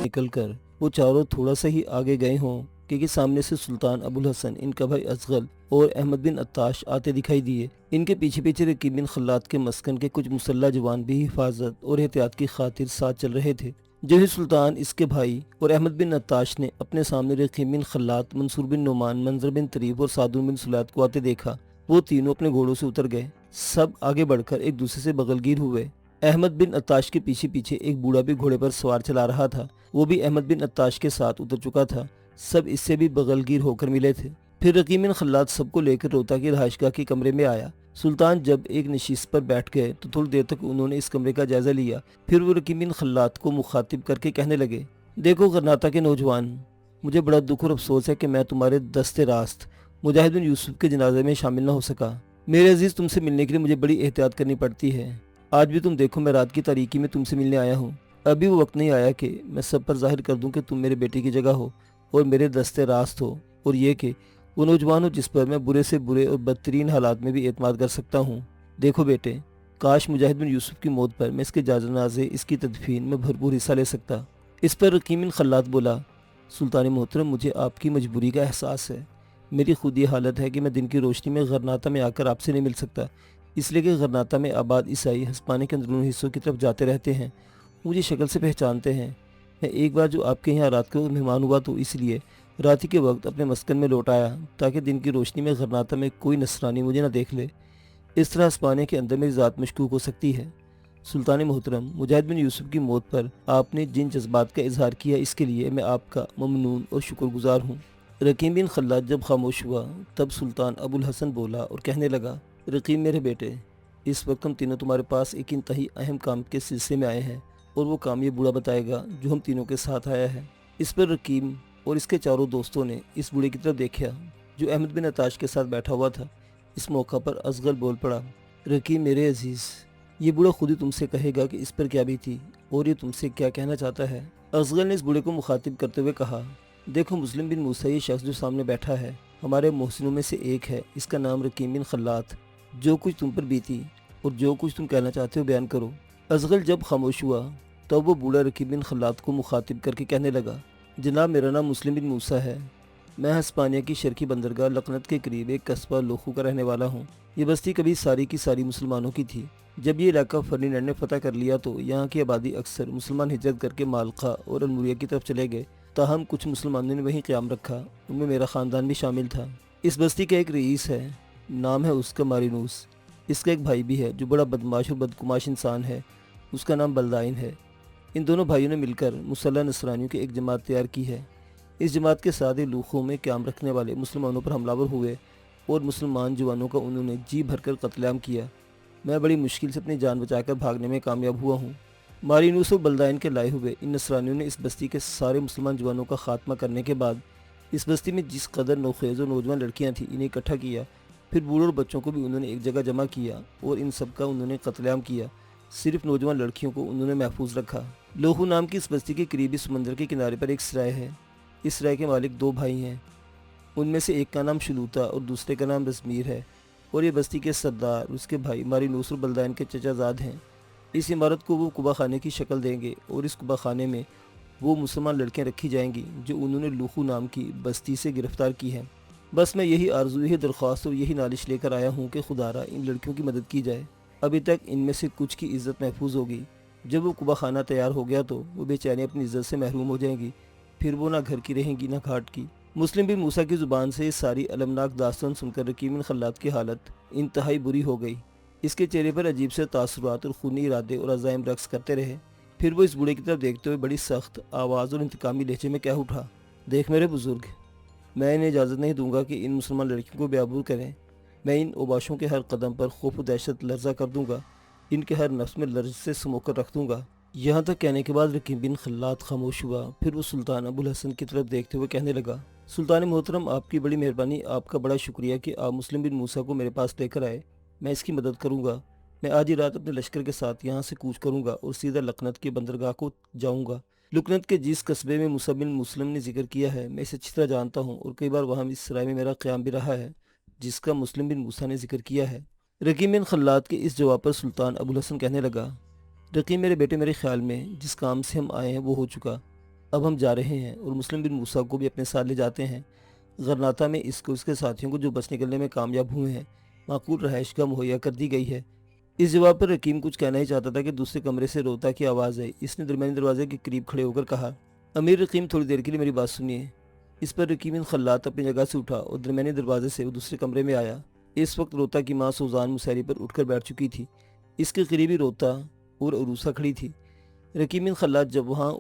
نکل کر وہ چاروں تھوڑا سا ہی آگے گئے ہوں کہ سامنے سے سلطان ابوالحسن، ان کا بھائی ازغل اور احمد بن عطاش آتے دکھائی دیے۔ ان کے پیچھے پیچھے رقیب بن خلاد کے مسکن کے کچھ مسلح جوان بھی حفاظت اور احتیاط کی خاطر ساتھ چل رہے تھے۔ جو ہی سلطان، اس کے بھائی اور احمد بن عطاش نے اپنے سامنے رقیب بن خلاد، منصور بن نعمان، منظر بن طریف اور سعدون بن سلاد کو آتے دیکھا، وہ تینوں اپنے گھوڑوں سے اتر گئے۔ سب آگے بڑھ کر ایک دوسرے سے بغلگیر ہوئے۔ احمد بن عطاش کے پیچھے پیچھے ایک بوڑھا بھی گھوڑے پر سوار چلا رہا تھا، وہ بھی احمد بن عطاش کے ساتھ اتر چکا تھا۔ سب اس سے بھی بغلگیر ہو کر ملے تھے۔ پھر رقیب بن خلاد سب کو لے کر روہتا کی رہائش گاہ کے کمرے میں آیا۔ سلطان جب ایک نشست پر بیٹھ گئے تو تھوڑی دیر تک انہوں نے اس کمرے کا جائزہ لیا۔ پھر وہ رقیب بن خلاد کو مخاطب کر کے کہنے لگے، دیکھو غرناطہ کے نوجوان، مجھے بڑا دکھ اور افسوس ہے کہ میں تمہارے دست راست مجاہد بن یوسف کے جنازے میں شامل نہ ہو سکا۔ میرے عزیز، تم سے ملنے کے لیے مجھے بڑی احتیاط کرنی پڑتی ہے۔ آج بھی تم دیکھو، میں رات کی تاریکی میں تم سے ملنے آیا ہوں۔ ابھی وہ وقت نہیں آیا کہ میں سب پر ظاہر کر دوں کہ تم میرے بیٹے کی جگہ ہو اور میرے دست راست ہو، اور یہ کہ وہ نوجوان ہو جس پر میں برے سے برے اور بدترین حالات میں بھی اعتماد کر سکتا ہوں۔ دیکھو بیٹے، کاش مجاہد بن یوسف کی موت پر میں اس کے جنازے، اس کی تدفین میں بھرپور حصہ لے سکتا۔ اس پر رقیب بن خلاد بولا، سلطان محترم، مجھے آپ کی مجبوری کا احساس ہے۔ میری خود یہ حالت ہے کہ میں دن کی روشنی میں غرناطہ میں آ کر آپ سے نہیں مل سکتا، اس لیے کہ غرناطہ میں آباد عیسائی ہسپانے کے اندرونی حصوں کی طرف جاتے رہتے ہیں، مجھے شکل سے پہچانتے ہیں۔ میں ایک بار جو آپ کے یہاں رات کو مہمان ہوا تو اس لیے رات ہی کے وقت اپنے مسکن میں لوٹ آیا تاکہ دن کی روشنی میں غرناطہ میں کوئی نصرانی مجھے نہ دیکھ لے۔ اس طرح ہسپانے کے اندر میری ذات مشکوک ہو سکتی ہے۔ سلطان محترم، مجاہد بن یوسف کی موت پر آپ نے جن جذبات کا اظہار کیا، اس کے لیے میں آپ کا ممنون اور شکر گزار ہوں۔ رقیب بن خلاد جب خاموش ہوا تب سلطان ابوالحسن بولا اور کہنے لگا، رقیب میرے بیٹے، اس وقت ہم تینوں تمہارے پاس ایک انتہائی اہم کام کے سلسلے میں آئے ہیں، اور وہ کام یہ بوڑھا بتائے گا جو ہم تینوں کے ساتھ آیا ہے۔ اس پر رقیب اور اس کے چاروں دوستوں نے اس بوڑھے کی طرف دیکھا جو احمد بن عطاش کے ساتھ بیٹھا ہوا تھا۔ اس موقع پر ازغل بول پڑا، رقیب میرے عزیز، یہ بوڑھا خود ہی تم سے کہے گا کہ اس پر کیا بھی تھی اور یہ تم سے کیا کہنا چاہتا ہے۔ ازغل نے اس بوڑھے کو مخاطب کرتے ہوئے کہا، دیکھو مسلم بن موسیٰ، یہ شخص جو سامنے بیٹھا ہے ہمارے محسنوں میں سے ایک ہے، اس کا نام رقیب بن خلاد۔ جو کچھ تم پر بیتی اور جو کچھ تم کہنا چاہتے ہو بیان کرو۔ ازغل جب خاموش ہوا تب وہ بوڑھا رقیب بن خلاد کو مخاطب کر کے کہنے لگا، جناب میرا نام مسلم بن موسیٰ ہے، میں ہسپانیہ کی شرقی بندرگاہ لقنت کے قریب ایک قصبہ لوخو کا رہنے والا ہوں۔ یہ بستی کبھی ساری کی ساری مسلمانوں کی تھی۔ جب یہ علاقہ فرڈینینڈ نے فتح کر لیا تو یہاں کی آبادی اکثر مسلمان ہجرت کر کے مالقا اور الموریہ کی طرف چلے گئے، تاہم کچھ مسلمانوں نے وہیں قیام رکھا، ان میں میرا خاندان بھی شامل تھا۔ اس بستی کا ایک رئیس ہے، نام ہے اس کا مارینوس۔ اس کا ایک بھائی بھی ہے جو بڑا بدماش اور بدگماش انسان ہے، اس کا نام بلدائن ہے۔ ان دونوں بھائیوں نے مل کر مسلح نصرانیوں کی ایک جماعت تیار کی ہے۔ اس جماعت کے ساتھ ہی لوخوں میں قیام رکھنے والے مسلمانوں پر حملہ ور ہوئے اور مسلمان جوانوں کا انہوں نے جی بھر کر قتل عام کیا۔ میں بڑی مشکل سے اپنی جان بچا کر بھاگنے میں کامیاب ہوا ہوں۔ مارینوس اور بلدائن کے لائے ہوئے ان نصرانیوں نے اس بستی کے سارے مسلمان جوانوں کا خاتمہ کرنے کے بعد اس بستی میں جس قدر نوخیز اور نوجوان لڑکیاں تھیں انہیں اکٹھا کیا، پھر بوڑھوں اور بچوں کو بھی انہوں نے ایک جگہ جمع کیا اور ان سب کا انہوں نے قتل عام کیا، صرف نوجوان لڑکیوں کو انہوں نے محفوظ رکھا۔ لوخو نام کی اس بستی کے قریبی سمندر کے کنارے پر ایک سرائے ہے۔ اس سرائے کے مالک دو بھائی ہیں، ان میں سے ایک کا نام شلوتا اور دوسرے کا نام رزمیر ہے، اور یہ بستی کے سردار اس کے بھائی مارینوس اور بلدائن کے چچا زاد ہیں۔ اس عمارت کو وہ قبا خانے کی شکل دیں گے اور اس قبا خانے میں وہ مسلمان لڑکیاں رکھی جائیں گی جو انہوں نے لوخو نام کی بستی سے گرفتار کی ہیں۔ بس میں یہی آرزو، یہی درخواست اور یہی نالش لے کر آیا ہوں کہ خدا را ان لڑکیوں کی مدد کی جائے۔ ابھی تک ان میں سے کچھ کی عزت محفوظ ہوگی، جب وہ قبا خانہ تیار ہو گیا تو وہ بیچاری اپنی عزت سے محروم ہو جائیں گی، پھر وہ نہ گھر کی رہیں گی نہ گھاٹ کی۔ مسلم بن موسیٰ کی زبان سے یہ ساری المناک داستان سن کر رقیب بن خلاد کی حالت انتہائی بری ہو گئی۔ اس کے چہرے پر عجیب سے تاثرات اور خونی ارادے اور عزائم رقص کرتے رہے۔ پھر وہ اس بوڑھے کی طرف دیکھتے ہوئے بڑی سخت آواز اور انتقامی لہجے میں کہہ اٹھا، دیکھ میرے بزرگ، میں انہیں اجازت نہیں دوں گا کہ ان مسلمان لڑکیوں کو بیابور کریں۔ میں ان اوباشوں کے ہر قدم پر خوف و دہشت لرزہ کر دوں گا، ان کے ہر نفس میں لرز سے سمو کر رکھ دوں گا۔ یہاں تک کہنے کے بعد رقیب بن خلاد خاموش ہوا، پھر وہ سلطان ابوالحسن کی طرف دیکھتے ہوئے کہنے لگا، سلطان محترم، آپ کی بڑی مہربانی، آپ کا بڑا شکریہ کہ آپ مسلم بن موسیٰ کو میرے پاس لے کر آئے۔ میں اس کی مدد کروں گا۔ میں آج ہی رات اپنے لشکر کے ساتھ یہاں سے کوچ کروں گا اور سیدھا لقنت کی بندرگاہ کو جاؤں گا۔ لقنت کے جس قصبے میں موسیٰ بن مسلم نے ذکر کیا ہے، میں اسے اچھی طرح جانتا ہوں اور کئی بار وہاں اس سرائے میں میرا قیام بھی رہا ہے جس کا مسلم بن موسیٰ نے ذکر کیا ہے۔ رقیب بن خلاد کے اس جواب پر سلطان ابوالحسن کہنے لگا، رقیب میرے بیٹے، میرے خیال میں جس کام سے ہم آئے ہیں وہ ہو چکا۔ اب ہم جا رہے ہیں اور مسلم بن موسیٰ کو بھی اپنے ساتھ لے جاتے ہیں۔ غرناطہ میں اس کو اس کے ساتھیوں کو جو بچ نکلنے میں کامیاب ہوئے ہیں معقول رہائش گاہ مہیا کر دی گئی ہے۔ اس جواب پر رکیم کچھ کہنا ہی چاہتا تھا کہ دوسرے کمرے سے روتا کی آواز آئی۔ اس نے درمیانی دروازے کے قریب کھڑے ہو کر کہا، امیر رکیم تھوڑی دیر کے لیے میری بات سنیے۔ اس پر رکیم بن خلات اپنی جگہ سے اٹھا اور درمیانی دروازے سے وہ دوسرے کمرے میں آیا۔ اس وقت روتا کی ماں سوزان مسیری پر اٹھ کر بیٹھ چکی تھی۔ اس کے قریبی روتا اور عروسہ کھڑی تھی۔ رکیم بن خلات جب وہاں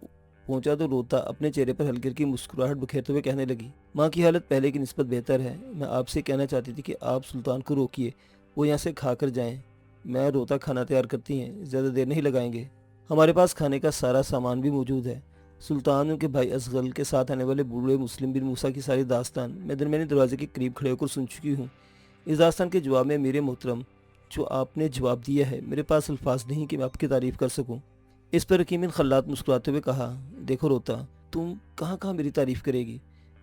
پہنچا تو روتا اپنے چہرے پر ہلکی ہلکی مسکراہٹ بکھیرتے ہوئے کہنے لگی، ماں کی حالت پہلے کی نسبت بہتر ہے۔ میں آپ سے کہنا چاہتی تھی کہ آپ سلطان کو روکیے، وہ یہاں سے کھا کر جائیں۔ میں روتا کھانا تیار کرتی ہیں، زیادہ دیر نہیں لگائیں گے۔ ہمارے پاس کھانے کا سارا سامان بھی موجود ہے۔ سلطان ان کے بھائی ازغل کے ساتھ آنے والے بوڑھے مسلم بن موسیٰ کی ساری داستان میں درمیانی دروازے کے قریب کھڑے ہو کر سن چکی ہوں۔ اس داستان کے جواب میں میرے محترم جو آپ نے جواب دیا ہے، میرے پاس الفاظ نہیں کہ میں آپ کی تعریف کر سکوں۔ اس پر رکیم بن خلات مسکراتے ہوئے کہا، دیکھو روتا، تم کہاں کہاں میری تعریف کرے گی؟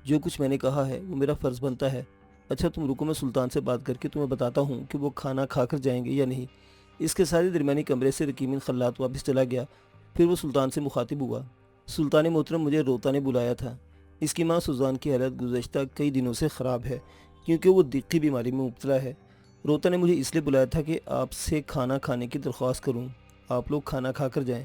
جو کچھ میں نے کہا ہے وہ میرا فرض بنتا ہے۔ اچھا تم رکو، میں سلطان سے بات کر کے تمہیں بتاتا ہوں کہ وہ کھانا کھا کر جائیں گے یا نہیں۔ اس کے ساتھ ہی درمیانی کمرے سے رکیم بن خلات واپس چلا گیا۔ پھر وہ سلطان سے مخاطب ہوا، سلطان محترم، مجھے روتا نے بلایا تھا۔ اس کی ماں سوزان کی حالت گزشتہ کئی دنوں سے خراب ہے کیونکہ وہ دل کی بیماری میں مبتلا ہے۔ روتا نے مجھے اس لیے بلایا تھا کہ آپ سے کھانا کھانے کی درخواست کروں۔ آپ لوگ کھانا کھا کر جائیں۔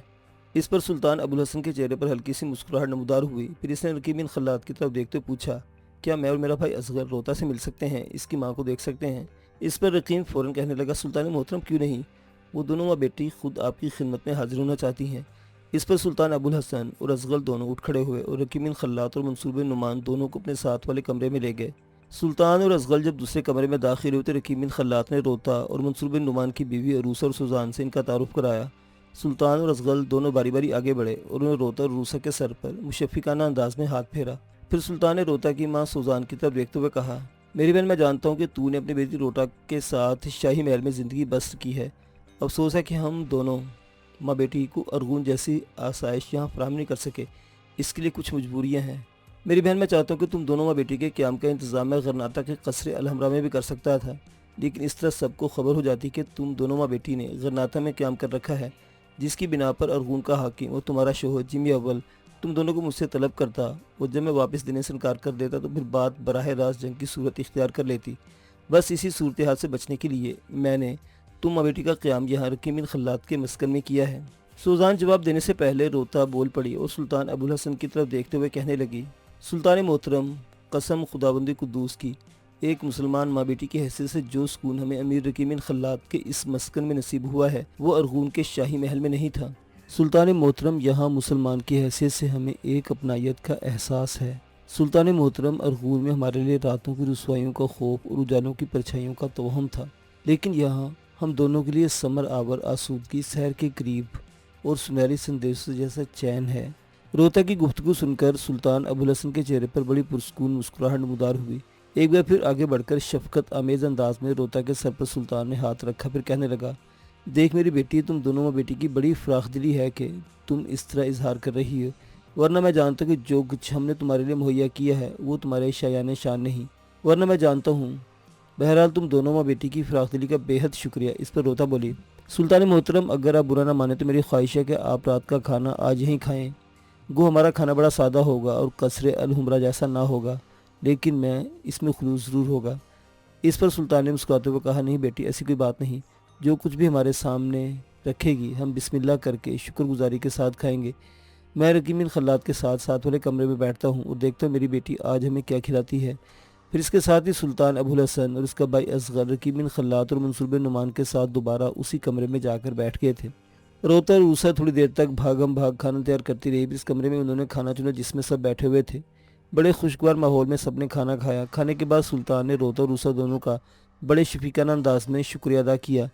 اس پر سلطان ابوالحسن کے چہرے پر ہلکی سی مسکراہٹ نمودار ہوئی۔ پھر اس نے رکیم بن خلات کی طرف دیکھتے ہوئے پوچھا، کیا میں اور میرا بھائی اصغر روتا سے مل سکتے ہیں، اس کی ماں کو دیکھ سکتے ہیں؟ اس پر رکیم فوراً کہنے لگا، سلطان محترم کیوں نہیں، وہ دونوں ماں بیٹی خود آپ کی خدمت میں حاضر ہونا چاہتی ہیں۔ اس پر سلطان ابوالحسن اور اصغر دونوں اٹھ کھڑے ہوئے اور رکیم بن خلات اور منصور بن نعمان دونوں کو اپنے ساتھ والے کمرے میں لے گئے۔ سلطان اور اصغر جب دوسرے کمرے میں داخل ہوئے تو رکیم بن خلات نے روتا اور منصور بن نعمان کی بیوی عروسہ اور سوزان سے ان کا تعارف کرایا۔ سلطان اور اصغر دونوں باری باری آگے بڑھے اور انہوں نے روتا اور عروسہ کے سر پر مشفقانہ انداز میں ہاتھ پھیرا۔ پھر سلطان نے روتا کی ماں سوزان کی طرف دیکھتے ہوئے کہا، میری بہن، میں جانتا ہوں کہ تو نے اپنی بیٹی روتا کے ساتھ شاہی محل میں زندگی بسر کی ہے۔ افسوس ہے کہ ہم دونوں ماں بیٹی کو ارغون جیسی آسائش یہاں فراہم نہیں کر سکے، اس کے لیے کچھ مجبوریاں ہیں۔ میری بہن، میں چاہتا ہوں کہ تم دونوں ماں بیٹی کے قیام کا انتظام میں غرناطہ کے قصر الحمرا میں بھی کر سکتا تھا، لیکن اس طرح سب کو خبر ہو جاتی کہ تم دونوں ماں بیٹی نے غرناطہ میں قیام کر رکھا ہے، جس کی بنا پر ارغون کا حاکم اور تمہارا شوہر جمی اول تم دونوں کو مجھ سے طلب کرتا اور جب میں واپس دینے سے انکار کر دیتا تو پھر بات براہ راست جنگ کی صورت اختیار کر لیتی۔ بس اسی صورتحال سے بچنے کے لیے میں نے تم ماں بیٹی کا قیام یہاں رکیم بن خلات کے مسکن میں کیا ہے۔ سوزان جواب دینے سے پہلے روتا بول پڑی اور سلطان ابوالحسن کی طرف دیکھتے ہوئے کہنے لگی، سلطان محترم، قسم خداوند قدوس کی، ایک مسلمان ماں بیٹی کی حیثیت سے جو سکون ہمیں امیر رکیم بن خلات کے اس مسکن میں نصیب ہوا ہے وہ ارغون کے شاہی محل میں نہیں تھا۔ سلطان محترم، یہاں مسلمان کی حیثیت سے ہمیں ایک اپنائیت کا احساس ہے۔ سلطان محترم، ارغون میں ہمارے لیے راتوں کی رسوائیوں کا خوف اور اجالوں کی پرچھائیوں کا توہم تھا، لیکن یہاں ہم دونوں کے لیے ثمر آور آسودگی، سحر کے قریب اور سنہری سندیشوں جیسا چین ہے۔ روتا کی گفتگو سن کر سلطان ابوالحسن کے چہرے پر بڑی پرسکون مسکراہٹ نمودار ہوئی۔ ایک بار پھر آگے بڑھ کر شفقت آمیز انداز میں روتا کے سر پر سلطان نے ہاتھ رکھا، پھر کہنے لگا، دیکھ میری بیٹی، تم دونوں ماں بیٹی کی بڑی فراخ دلی ہے کہ تم اس طرح اظہار کر رہی ہو، ورنہ میں جانتا ہوں کہ جو کچھ ہم نے تمہارے لیے مہیا کیا ہے وہ تمہارے شایان شان نہیں، ورنہ میں جانتا ہوں۔ بہرحال تم دونوں ماں بیٹی کی فراخ دلی کا بے حد شکریہ۔ اس پر روتا بولی، سلطان محترم، اگر آپ برا نہ مانے تو میری خواہش ہے کہ آپ رات کا کھانا آج یہیں کھائیں۔ گو ہمارا کھانا بڑا سادہ ہوگا اور قصر الحمرا جیسا نہ ہوگا، لیکن میں اس میں خلوص ضرور ہوگا۔ اس پر سلطان نے مسکراتے ہوئے کہا، نہیں بیٹی، ایسی کوئی بات نہیں، جو کچھ بھی ہمارے سامنے رکھے گی ہم بسم اللہ کر کے شکر گزاری کے ساتھ کھائیں گے۔ میں رکیم بن خلات کے ساتھ والے کمرے میں بیٹھتا ہوں اور دیکھتا ہوں میری بیٹی آج ہمیں کیا کھلاتی ہے۔ پھر اس کے ساتھ ہی سلطان ابوالحسن اور اس کا بھائی اصغر رکیم بن خلات اور منصور بن نعمان کے ساتھ دوبارہ اسی کمرے میں جا کر بیٹھ گئے تھے۔ روتا اور عروسہ تھوڑی دیر تک بھاگم بھاگ کھانا تیار کرتی رہی۔ اس کمرے میں انہوں نے کھانا چنا جس میں سب بیٹھے ہوئے تھے۔ بڑے خوشگوار ماحول میں سب نے کھانا کھایا۔ کھانے کے بعد سلطان نے روتا اور عروسہ دونوں کا بڑے شفیقانہ انداز میں شکریہ ادا کیا۔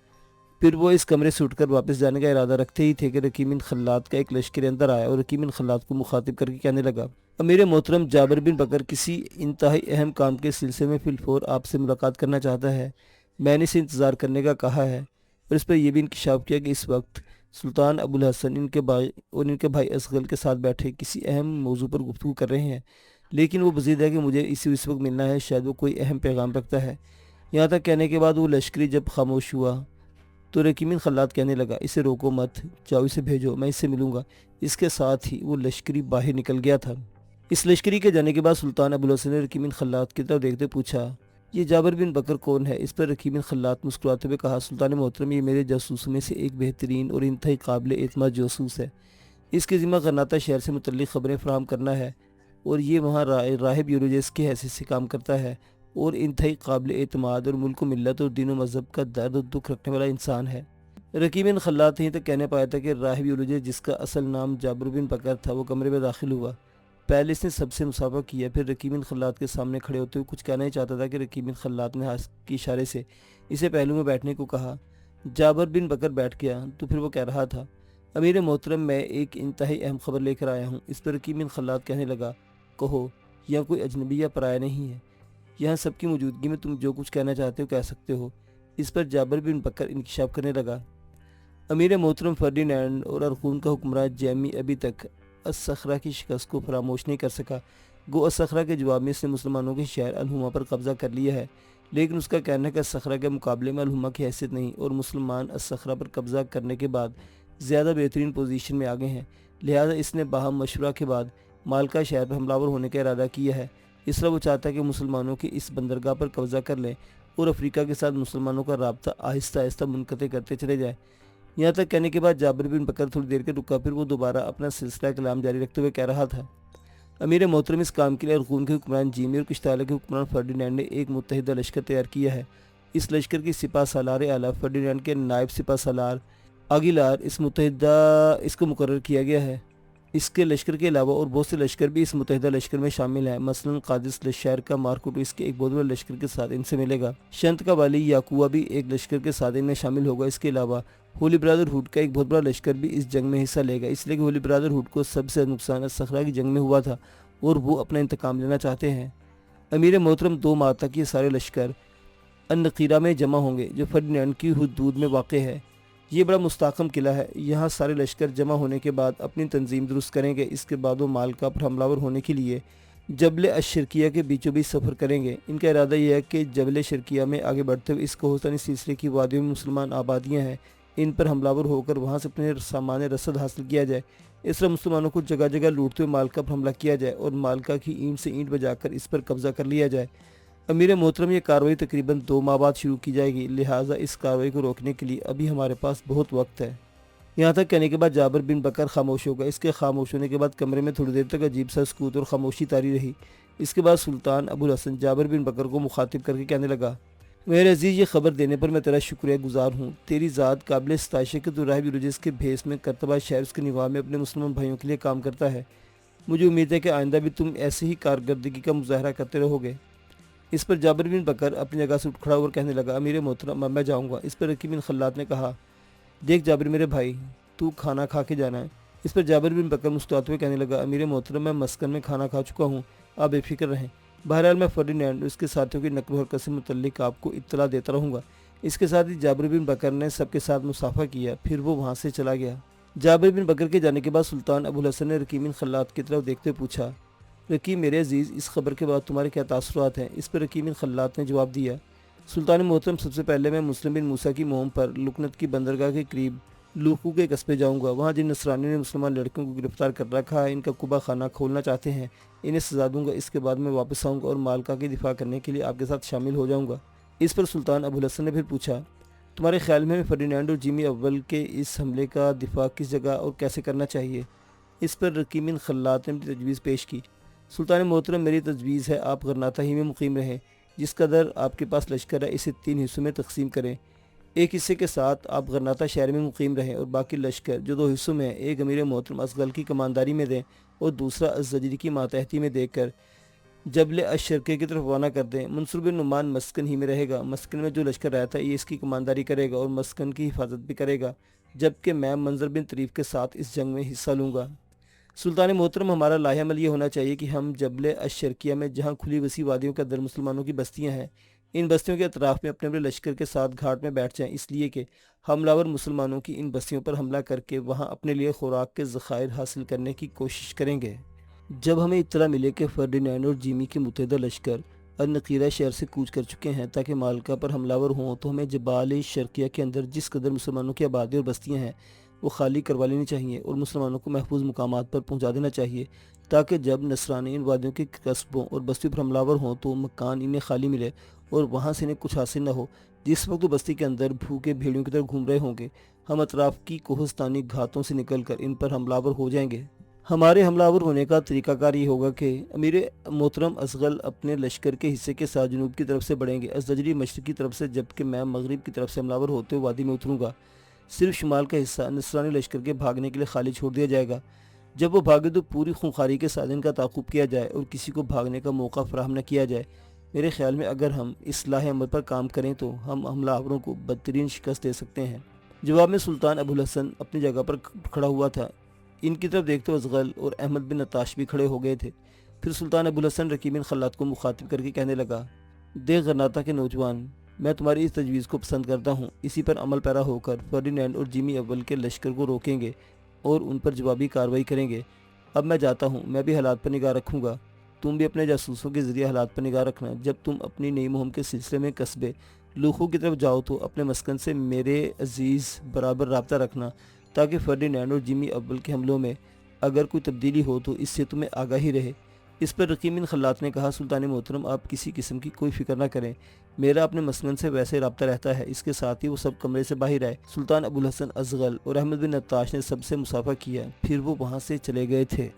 پھر وہ اس کمرے سے اٹھ کر واپس جانے کا ارادہ رکھتے ہی تھے کہ رکیم بن خلات کا ایک لشکر اندر آیا اور رکیم بن خلات کو مخاطب کر کے کہنے لگا، امیر محترم، جابر بن بکر کسی انتہائی اہم کام کے سلسلے میں فی الفور آپ سے ملاقات کرنا چاہتا ہے۔ میں نے اسے انتظار کرنے کا کہا ہے۔ اور اس پر یہ بھی انکشاف کیا کہ اس وقت سلطان ابوالحسن ان کے بھائی اصغر کے ساتھ بیٹھے کسی اہم موضوع پر گفتگو کر رہے ہیں، لیکن وہ مزید ہے کہ مجھے اس وقت ملنا ہے، شاید وہ کوئی اہم پیغام رکھتا ہے۔ یہاں تک کہنے کے بعد وہ لشکری جب خاموش ہوا تو رقیب بن خلاد کہنے لگا اسے روکو مت، جاؤ اسے بھیجو، میں اس سے ملوں گا۔ اس کے ساتھ ہی وہ لشکری باہر نکل گیا تھا۔ اس لشکری کے جانے کے بعد سلطان ابوالحسن نے رقیب بن خلاد کی طرف دیکھتے پوچھا یہ جابر بن بکر کون ہے؟ اس پر رقیب بن خلاد مسکراتے ہوئے کہا سلطان محترم یہ میرے جاسوسوں میں سے ایک بہترین اور انتہائی قابل اعتماد جاسوس ہے۔ اس کے ذمہ غرناطہ شہر سے متعلق خبریں فراہم کرنا ہے اور یہ وہاں راہب یولوجسٹ کی حیثیت سے کام کرتا ہے اور انتہائی قابل اعتماد اور ملک و ملت اور دین و مذہب کا درد و دکھ رکھنے والا انسان ہے۔ رقیب بن خلاد یہیں تک کہنے پایا تھا کہ راہب یولوجسٹ جس کا اصل نام جابر بن بکر تھا وہ کمرے میں داخل ہوا۔ پہلے اس نے سب سے مصافحہ کیا، پھر رقیب بن خلاد کے سامنے کھڑے ہوتے ہوئے کچھ کہنا ہی چاہتا تھا کہ رقیب بن خلاد نے ہاتھ کے اشارے سے اسے پہلو میں بیٹھنے کو کہا۔ جابر بن بکر بیٹھ گیا تو پھر وہ کہہ رہا تھا امیر محترم میں ایک انتہائی اہم خبر لے کر آیا ہوں۔ اس پر رقیب بن خلاد کہنے لگا کہو، یہاں کوئی اجنبی یا پرایا نہیں ہے، یہاں سب کی موجودگی میں تم جو کچھ کہنا چاہتے ہو کہہ سکتے ہو۔ اس پر جابر بن بکر انکشاف کرنے لگا امیر محترم فرڈینینڈ اور ارغون کا حکمران جیمی ابھی تک الصخرہ کی شکست کو فراموش نہیں کر سکا۔ گو الصخرہ کے جواب میں اس نے مسلمانوں کے شہر الحمہ پر قبضہ کر لیا ہے، لیکن اس کا کہنا ہے کہ الصخرہ کے مقابلے میں الحمہ کی حیثیت نہیں اور مسلمان الصخرہ پر قبضہ کرنے کے بعد زیادہ بہترین پوزیشن میں آگے ہیں، لہذا اس نے باہم مشورہ کے بعد مالکہ شہر پر حملہ آور ہونے کا ارادہ کیا ہے۔ اس طرح وہ چاہتا ہے کہ مسلمانوں کی اس بندرگاہ پر قبضہ کر لیں اور افریقہ کے ساتھ مسلمانوں کا رابطہ آہستہ آہستہ منقطع کرتے چلے جائیں۔ یہاں تک کہنے کے بعد جابر بن بکر تھوڑی دیر کے رکا، پھر وہ دوبارہ اپنا سلسلہ کلام جاری رکھتے ہوئے کہہ رہا تھا امیر محترم اس کام کے لیے ارغون کے حکمران جیمی اور کشتالہ کے حکمران فرڈینینڈ نے ایک متحدہ لشکر تیار کیا ہے۔ اس لشکر کی سپہ سالار اعلیٰ فرڈینینڈ کے نائب سپہ سالار آگیلار اس کو مقرر کیا گیا ہے۔ اس کے لشکر کے علاوہ اور بہت سے لشکر بھی اس متحدہ لشکر میں شامل ہیں، مثلا قادس شہر کا مارکوٹو اس کے ایک بہت بڑے لشکر کے ساتھ ان سے ملے گا۔ شنت کا والی یاکوا بھی ایک لشکر کے ساتھ ان میں شامل ہوگا۔ اس کے علاوہ ہولی برادر ہوڈ کا ایک بہت بڑا لشکر بھی اس جنگ میں حصہ لے گا، اس لیے کہ ہولی برادر ہوڈ کو سب سے نقصان الصخرہ کی جنگ میں ہوا تھا اور وہ اپنا انتقام لینا چاہتے ہیں۔ امیر محترم 2 ماہ تک یہ سارے لشکر النقیرہ میں جمع ہوں گے جو فرڈینینڈ کی حدود میں واقع ہے۔ یہ بڑا مستحکم قلعہ ہے، یہاں سارے لشکر جمع ہونے کے بعد اپنی تنظیم درست کریں گے۔ اس کے بعد وہ مالکہ پر حملہ آور ہونے کے لیے جبل الشرقیہ کے بیچوں بیچ سفر کریں گے۔ ان کا ارادہ یہ ہے کہ جبل شرقیہ میں آگے بڑھتے ہوئے اس کوہستانی سلسلے کی وادیوں میں مسلمان آبادیاں ہیں، ان پر حملہ آور ہو کر وہاں سے اپنے سامان رسد حاصل کیا جائے۔ اس طرح مسلمانوں کو جگہ جگہ لوٹتے ہوئے مالکہ پر حملہ کیا جائے اور مالکہ کی اینٹ سے اینٹ بجا کر اس پر قبضہ کر لیا جائے۔ امیر محترم یہ کارروائی تقریباً 2 ماہ بعد شروع کی جائے گی، لہٰذا اس کارروائی کو روکنے کے لیے ابھی ہمارے پاس بہت وقت ہے۔ یہاں تک کہنے کے بعد جابر بن بکر خاموش ہو گئے۔ اس کے خاموش ہونے کے بعد کمرے میں تھوڑی دیر تک عجیب سا سکوت اور خاموشی طاری رہی۔ اس کے بعد سلطان ابوالحسن جابر بن بکر کو مخاطب کر کے کہنے لگا میرے عزیز یہ خبر دینے پر میں تیرا شکریہ گزار ہوں۔ تیری ذات قابل ستائش ہے کہ تو راہب یولوجسٹ کے بھیس میں کرتبہ شہر اس کے نواح میں اپنے مسلمان بھائیوں کے لیے کام کرتا ہے۔ مجھے امید ہے کہ آئندہ بھی تم ایسے ہی کارکردگی کا مظاہرہ کرتے رہو گے۔ اس پر جابر بن بکر اپنی جگہ سے اٹھ کھڑا اور کہنے لگا امیر محترم میں جاؤں گا۔ اس پر رقیب بن خلاد نے کہا دیکھ جابر میرے بھائی، تو کھانا کھا کے جانا ہے۔ اس پر جابر بن بکر مسکراتے ہوئے کہنے لگا امیر محترم میں مسکن میں کھانا کھا چکا ہوں، آپ بے فکر رہیں۔ بہرحال میں فرڈینینڈ اور اس کے ساتھیوں کی نقل و حرکت سے متعلق آپ کو اطلاع دیتا رہوں گا۔ اس کے ساتھ ہی جابر بن بکر نے سب کے ساتھ مصافحہ کیا، پھر وہ وہاں سے چلا گیا۔ جابر بن بکر کے جانے کے بعد سلطان ابوالحسن نے رقیب بن خلاد کی طرف دیکھتے پوچھا رقیب میرے عزیز اس خبر کے بعد تمہارے کیا تاثرات ہیں؟ اس پر رقیب بن خلاد نے جواب دیا سلطان محترم سب سے پہلے میں مسلم بن موسیٰ کی مہم پر لکنت کی بندرگاہ کے قریب لوکو کے قصبے جاؤں گا۔ وہاں جن نصرانیوں نے مسلمان لڑکیوں کو گرفتار کر رکھا ہے ان کا قبہ خانہ کھولنا چاہتے ہیں، انہیں سزا دوں گا۔ اس کے بعد میں واپس آؤں گا اور مالکہ کی دفاع کرنے کے لیے آپ کے ساتھ شامل ہو جاؤں گا۔ اس پر سلطان ابوالحسن نے پھر پوچھا تمہارے خیال میں فرڈینینڈ اور جیمی اول کے اس حملے کا دفاع کس جگہ اور کیسے کرنا چاہیے؟ اس پر رقیب بن خلاد نے اپنی تجویز پیش کی سلطان محترم میری تجویز ہے آپ غرناطہ ہی میں مقیم رہیں، جس قدر آپ کے پاس لشکر ہے اسے 3 حصوں میں تقسیم کریں۔ ایک حصے کے ساتھ آپ غرناطہ شہر میں مقیم رہیں اور باقی لشکر جو 2 حصوں میں ایک امیر محترم ازغل کی کمانداری میں دیں اور دوسرا الزجری کی ماتحتی میں دے کر جبل الشرقیہ کی طرف روانہ کر دیں۔ منصور بن نعمان مسکن ہی میں رہے گا، مسکن میں جو لشکر رہتا ہے یہ اس کی کمانداری کرے گا اور مسکن کی حفاظت بھی کرے گا، جبکہ میں منظر بن طریف کے ساتھ اس جنگ میں حصہ لوں گا۔ سلطان محترم ہمارا لاہ عمل یہ ہونا چاہیے کہ ہم جبل الشرقیہ میں جہاں کھلی وسیع وادیوں کے اندر مسلمانوں کی بستیاں ہیں ان بستیوں کے اطراف میں اپنے اپنے لشکر کے ساتھ گھاٹ میں بیٹھ جائیں، اس لیے کہ حملہ آور مسلمانوں کی ان بستیوں پر حملہ کر کے وہاں اپنے لیے خوراک کے ذخائر حاصل کرنے کی کوشش کریں گے۔ جب ہمیں اطلاع ملے کہ فرڈینینڈ اور جیمی کے متحدہ لشکر النقیرہ شہر سے کوچ کر چکے ہیں تاکہ مالکہ پر حملہ ور ہوں تو ہمیں جبال شرقیہ کے اندر جس قدر مسلمانوں کی آبادی اور بستیاں ہیں وہ خالی کروا لینی چاہیے اور مسلمانوں کو محفوظ مقامات پر پہنچا دینا چاہیے تاکہ جب نصرانی ان وادیوں کے قصبوں اور بستیوں پر حملہ ور ہوں تو مکان انہیں خالی ملے اور وہاں سے انہیں کچھ حاصل نہ ہو۔ جس وقت وہ بستی کے اندر بھوکے بھیڑیوں کی طرح گھوم رہے ہوں گے ہم اطراف کی کوہستانی گھاتوں سے نکل کر ان پر حملہ ور ہو جائیں گے۔ ہمارے حملہ آور ہونے کا طریقہ کار یہ ہوگا کہ امیر محترم ازغل اپنے لشکر کے حصے کے ساتھ جنوب کی طرف سے بڑھیں گے، الزجری مشرق کی طرف سے، جبکہ میں مغرب کی طرف سے حملہ آور ہوتے ہوئے وادی میں اتروں گا۔ صرف شمال کا حصہ نصرانی لشکر کے بھاگنے کے لیے خالی چھوڑ دیا جائے گا۔ جب وہ بھاگے تو پوری خونخواری کے ساتھ ان کا تعاقب کیا جائے اور کسی کو بھاگنے کا موقع فراہم نہ کیا جائے۔ میرے خیال میں اگر ہم اصلاح عمل پر کام کریں تو ہم حملہ آوروں کو بدترین شکست دے سکتے ہیں۔ جواب میں سلطان ابو الحسن اپنی جگہ پر کھڑا ہوا تھا۔ ان کی طرف دیکھتے ازغل اور احمد بن عطاش بھی کھڑے ہو گئے تھے۔ پھر سلطان ابو الحسن رقیب بن خلاد کو مخاطب کر کے کہنے لگا، دیکھ غرناطہ کے نوجوان، میں تمہاری اس تجویز کو پسند کرتا ہوں۔ اسی پر عمل پیرا ہو کر فرڈینینڈ اور جیمی اول کے لشکر کو روکیں گے اور ان پر جوابی کارروائی کریں گے۔ اب میں جاتا ہوں، میں بھی حالات پر نگاہ رکھوں گا۔ تم بھی اپنے جاسوسوں کے ذریعے حالات پر نگاہ رکھنا۔ جب تم اپنی نئی مہم کے سلسلے میں قصبے لوخو کی طرف جاؤ تو اپنے مسکن سے میرے عزیز برابر رابطہ رکھنا تاکہ فرڈینینڈ اور جیمی اول کے حملوں میں اگر کوئی تبدیلی ہو تو اس سے تمہیں آگاہی رہے۔ اس پر رقیب بن خلاد نے کہا، سلطان محترم آپ کسی قسم کی کوئی فکر نہ کریں، میرا اپنے مسکن سے ویسے رابطہ رہتا ہے۔ اس کے ساتھ ہی وہ سب کمرے سے باہر آئے۔ سلطان ابو الحسن، ازغل اور احمد بن عطاش نے سب سے مصافحہ کیا، پھر وہ وہاں سے چلے گئے تھے۔